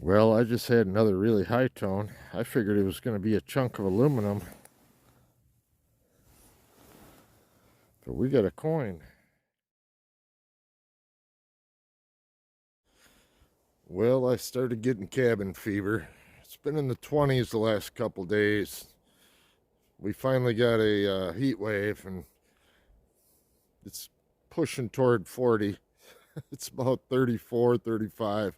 Well, I just had another really high tone. I figured it was going to be a chunk of aluminum. But we got a coin. Well, I started getting cabin fever. It's been in the 20s the last couple days. We finally got a heat wave, and it's pushing toward 40. It's about 34, 35.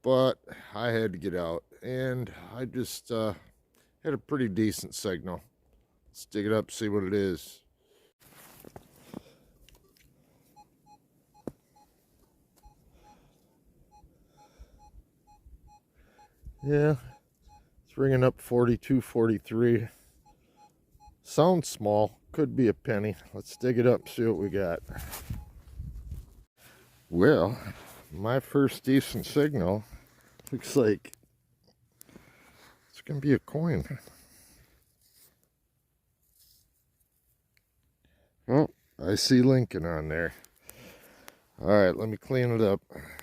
But I had to get out, and I just had a pretty decent signal. Let's dig it up, see what it is. Yeah, it's ringing up 42, 43. Sounds small, could be a penny. Let's dig it up, see what we got. Well, my first decent signal looks like it's gonna be a coin. Oh, I see Lincoln on there. All right, let me clean it up.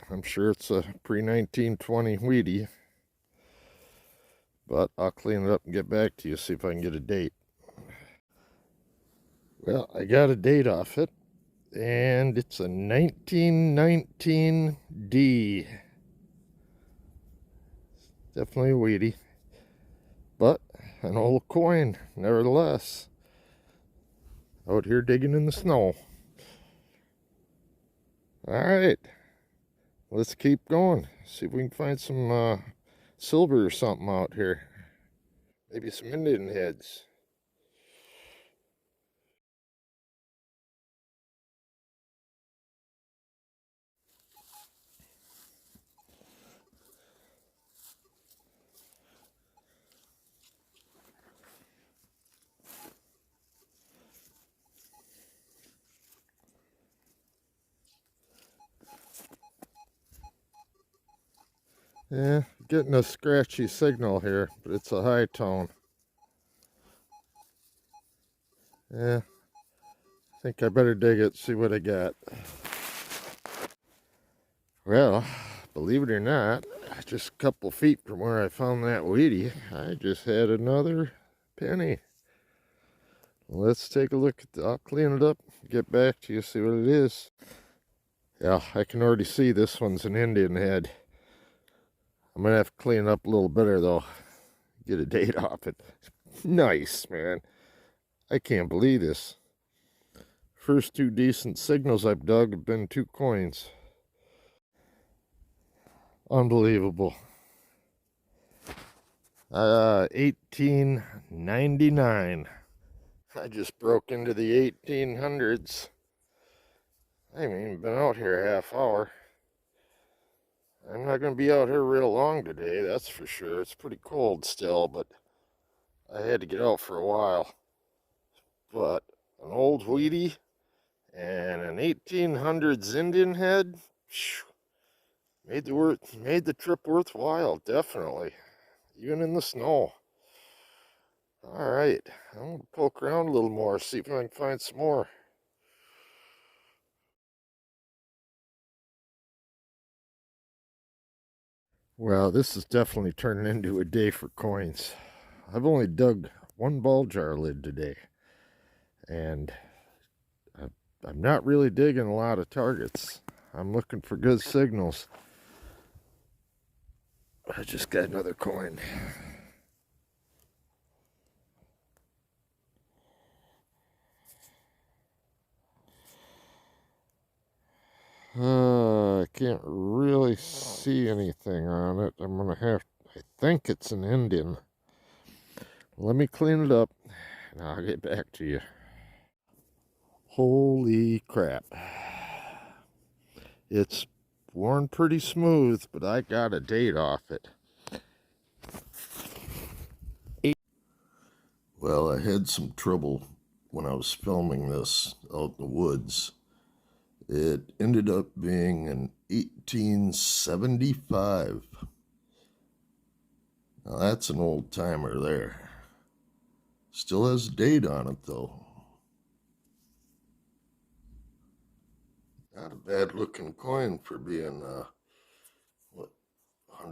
I'm sure it's a pre-1920 wheatie, but I'll clean it up and get back to you, see if I can get a date. Well, I got a date off it, and it's a 1919 D. Definitely a wheatie, but an old coin, nevertheless. Out here digging in the snow. All right, let's keep going. See if we can find some silver or something out here. Maybe some Indian heads. Yeah, getting a scratchy signal here, but it's a high tone. Yeah, I think I better dig it, see what I got. Well, believe it or not, just a couple feet from where I found that wheatie, I just had another penny. Let's take a look at I'll clean it up, get back to you, see what it is. Yeah, I can already see this one's an Indian head. I'm gonna have to clean it up a little better though. Get a date off it. Nice, man. I can't believe this. First two decent signals I've dug have been 2 coins. Unbelievable. 1899. I just broke into the 1800s. I haven't even been out here a half hour. I'm not going to be out here real long today, that's for sure. It's pretty cold still, but I had to get out for a while. But an old wheatie and an 1800s Indian head, made the trip worthwhile, definitely. Even in the snow. All right, I'm going to poke around a little more, see if I can find some more. Well, this is definitely turning into a day for coins. I've only dug one ball jar lid today, and I'm not really digging a lot of targets. I'm looking for good signals. I just got another coin. I can't really see anything on it. I think it's an Indian. Let me clean it up, and I'll get back to you. Holy crap. It's worn pretty smooth, but I got a date off it. Well, I had some trouble when I was filming this out in the woods. It ended up being an 1875. Now that's an old timer there. Still has a date on it though. Not a bad looking coin for being, what,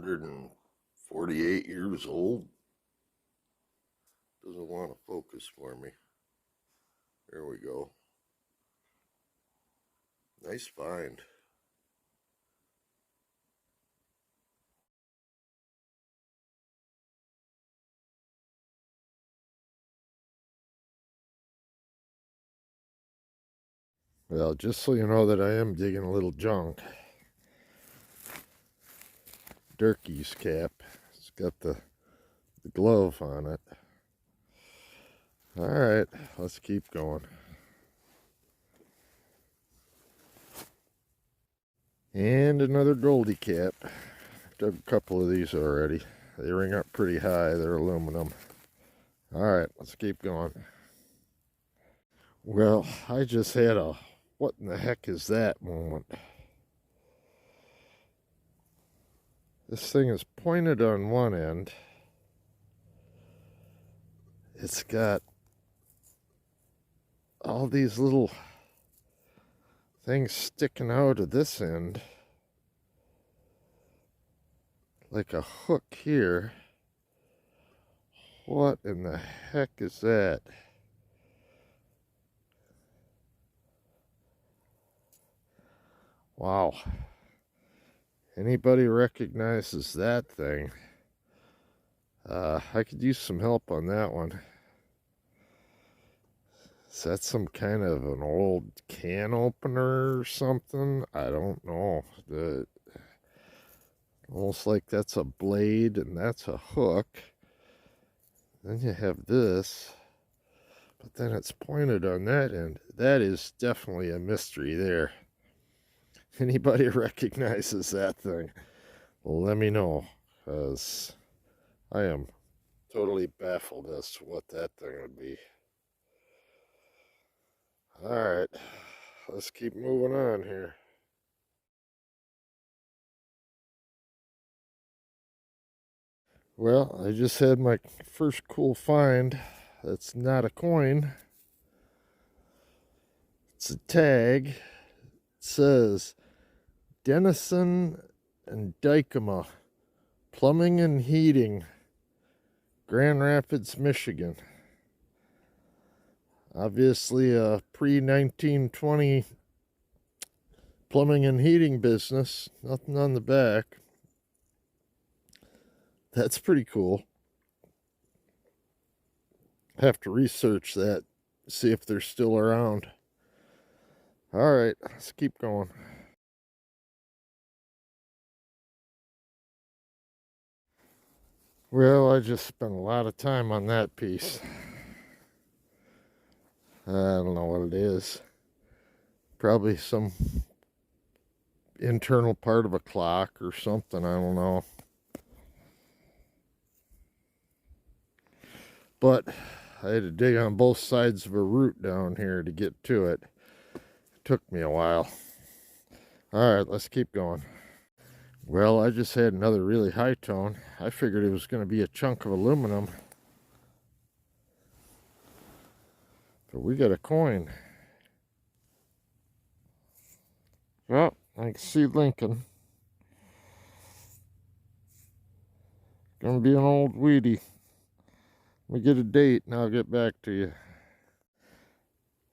148 years old. Doesn't want to focus for me. There we go. Nice find. Well, just so you know that I am digging a little junk. Durkee's cap. It's got the glove on it. Alright, let's keep going. And another Goldie cap. Dug a couple of these already. They ring up pretty high. They're aluminum. Alright, let's keep going. Well, I just had a what in the heck is that moment. This thing is pointed on one end. It's got all these little things sticking out of this end. Like a hook here. What in the heck is that? Wow. Anybody recognizes that thing? I could use some help on that one. Is that some kind of an old can opener or something? I don't know. Almost like that's a blade and that's a hook. Then you have this, but then it's pointed on that end. That is definitely a mystery there. Anybody recognizes that thing? Well, let me know, because I am totally baffled as to what that thing would be. Alright, let's keep moving on here. Well, I just had my first cool find. That's not a coin. It's a tag. It says Denison and Dykema Plumbing and Heating, Grand Rapids, Michigan. Obviously a pre-1920 plumbing and heating business. Nothing on the back. That's pretty cool. Have to research that, see if they're still around. Alright, let's keep going. Well, I just spent a lot of time on that piece. I don't know what it is. Probably some internal part of a clock or something, I don't know. But I had to dig on both sides of a root down here to get to it. It took me a while. Alright, let's keep going. Well, I just had another really high tone. I figured it was going to be a chunk of aluminum. But we got a coin. Well, I can see Lincoln. Gonna be an old wheatie. Let me get a date and I'll get back to you.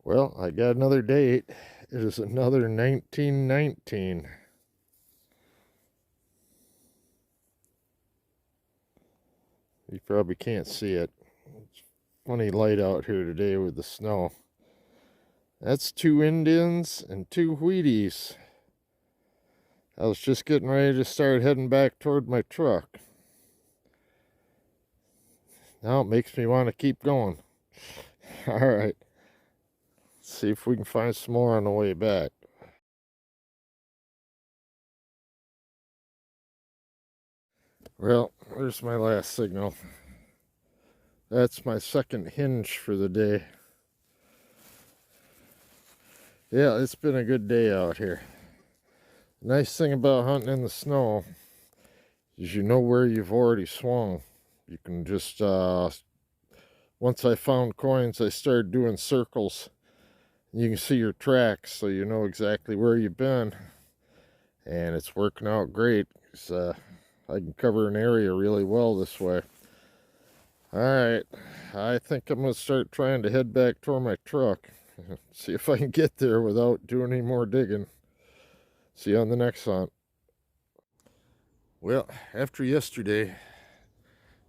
Well, I got another date. It is another 1919. You probably can't see it. It's funny light out here today with the snow. That's 2 Indians and 2 wheaties. I was just getting ready to start heading back toward my truck. Now it makes me want to keep going. Alright. See if we can find some more on the way back. Well, there's my last signal. That's my second hinge for the day. Yeah, it's been a good day out here. Nice thing about hunting in the snow is you know where you've already swung. You can just, once I found coins, I started doing circles. You can see your tracks, so you know exactly where you've been. And it's working out great. I can cover an area really well this way. Alright, I think I'm going to start trying to head back toward my truck. See if I can get there without doing any more digging. See you on the next hunt. Well, after yesterday,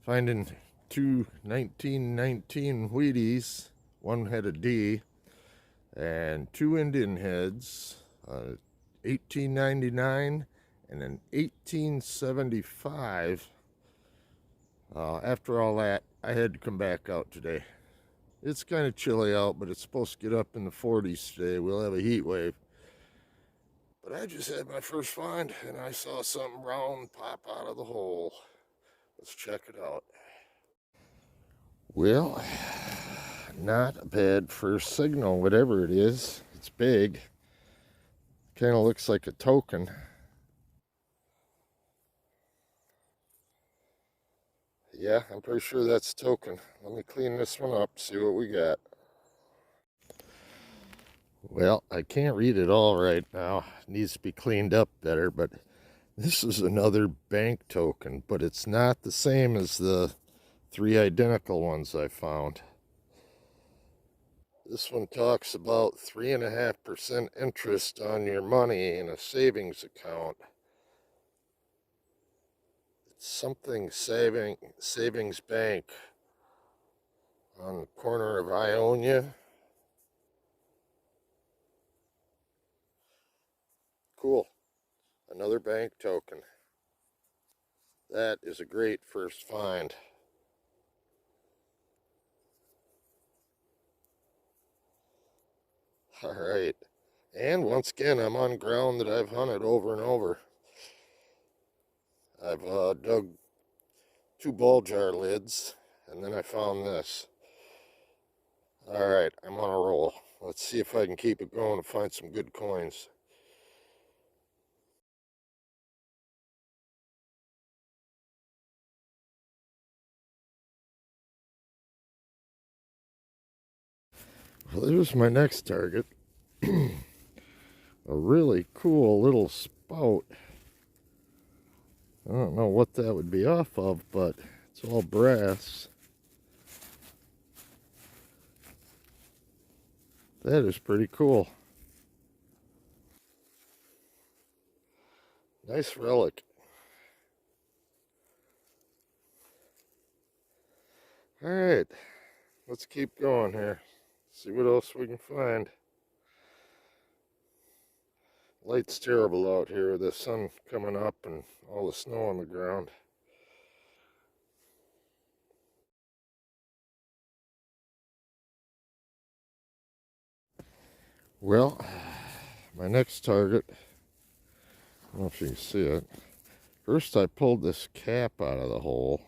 finding two 1919 wheaties, one had a D, and two Indian heads, 1899 and an 1875. After all that, I had to come back out today. It's kind of chilly out, but it's supposed to get up in the 40s today. We'll have a heat wave. But I just had my first find, and I saw something brown pop out of the hole. Let's check it out. Well, not a bad first signal, whatever it is. It's big. Kind of looks like a token. Yeah, I'm pretty sure that's a token. Let me clean this one up, see what we got. Well, I can't read it all right now. It needs to be cleaned up better, but this is another bank token, but it's not the same as the three identical ones I found. This one talks about 3.5% interest on your money in a savings account. It's something savings bank on the corner of Ionia. Cool. Another bank token. That is a great first find. All right. And once again, I'm on ground that I've hunted over and over. I've dug two ball jar lids, and then I found this. All right, I'm on a roll. Let's see if I can keep it going and find some good coins. Well, there's my next target. A really cool little spout. I don't know what that would be off of, but it's all brass. That is pretty cool. Nice relic. All right, let's keep going here. See what else we can find. Light's terrible out here with the sun coming up and all the snow on the ground. Well, my next target, I don't know if you can see it. First I pulled this cap out of the hole.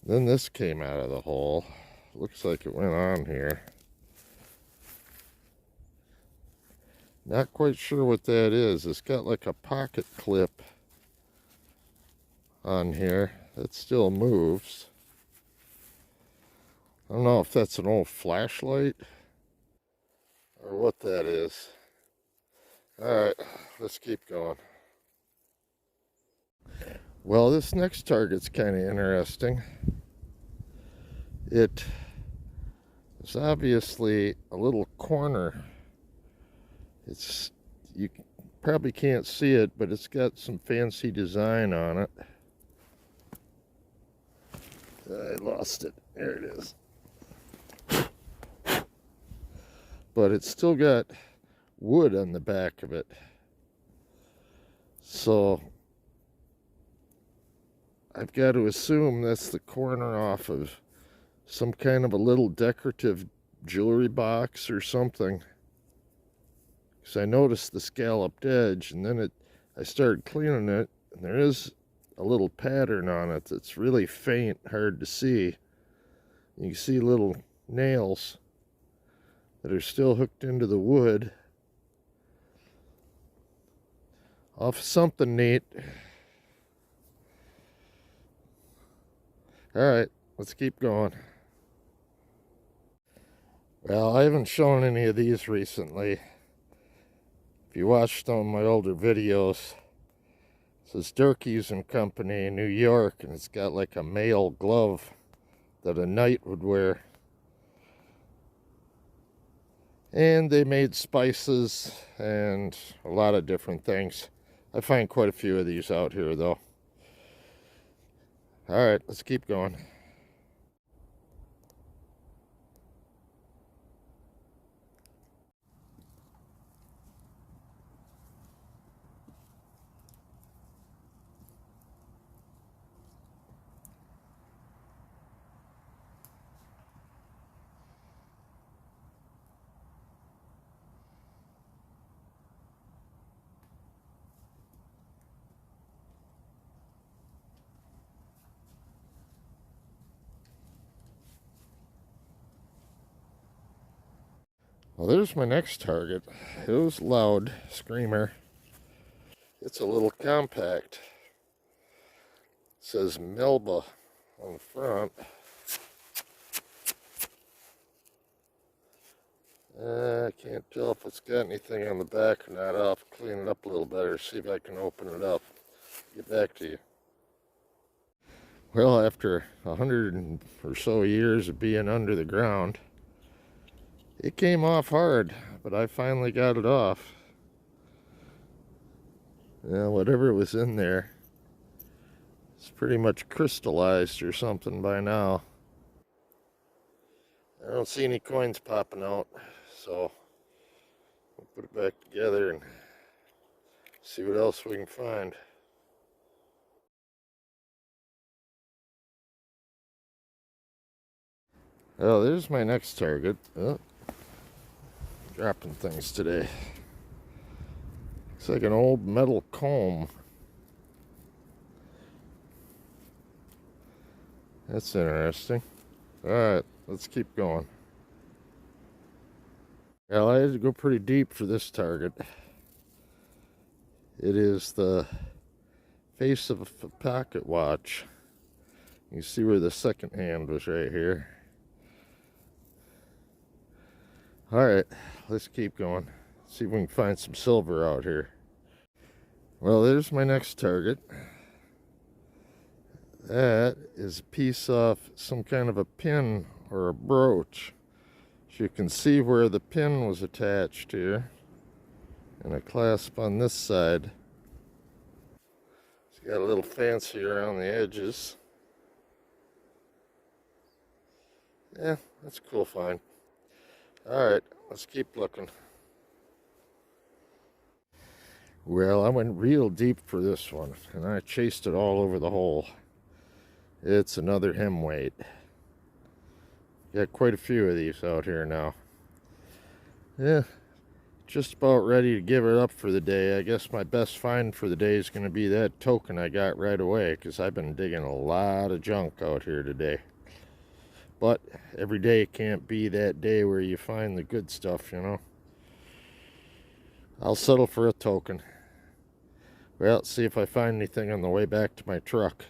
Then this came out of the hole. Looks like it went on here. Not quite sure what that is. It's got like a pocket clip on here that still moves. I don't know if that's an old flashlight or what that is. Alright, let's keep going. Well, this next target's kind of interesting. It is obviously a little corner. You probably can't see it, but it's got some fancy design on it. I lost it. There it is. But it's still got wood on the back of it. So I've got to assume that's the corner off of some kind of a little decorative jewelry box or something. Because I noticed the scalloped edge, and then I started cleaning it, and there is a little pattern on it that's really faint, hard to see. You can see little nails that are still hooked into the wood. Off something neat. Alright, let's keep going. Well, I haven't shown any of these recently. If you watched some of my older videos, says Durkee's and Company, New York, and it's got like a mail glove that a knight would wear. And they made spices and a lot of different things. I find quite a few of these out here though. Alright, let's keep going. Well, there's my next target. It was loud, screamer. It's a little compact. It says Melba on the front. I can't tell if it's got anything on the back or not. I'll have to clean it up a little better, see if I can open it up. Get back to you. Well, after 100 or so years of being under the ground, it came off hard, but I finally got it off. Yeah, whatever was in there, it's pretty much crystallized or something by now. I don't see any coins popping out, so we'll put it back together and see what else we can find. Well, there's my next target. Oh, dropping things today. Looks like an old metal comb. That's interesting. Alright, let's keep going. Well, I had to go pretty deep for this target. It is the face of a pocket watch. You see where the second hand was right here. Alright, let's keep going. See if we can find some silver out here. Well, there's my next target. That is a piece of some kind of a pin or a brooch. As you can see where the pin was attached here. And a clasp on this side. It's got a little fancy around the edges. Yeah, that's a cool find. Alright, let's keep looking. Well, I went real deep for this one, and I chased it all over the hole. It's another hem weight. Got quite a few of these out here now. Yeah, just about ready to give it up for the day. I guess my best find for the day is going to be that token I got right away, because I've been digging a lot of junk out here today. But every day can't be that day where you find the good stuff, you know. I'll settle for a token. Well, see if I find anything on the way back to my truck.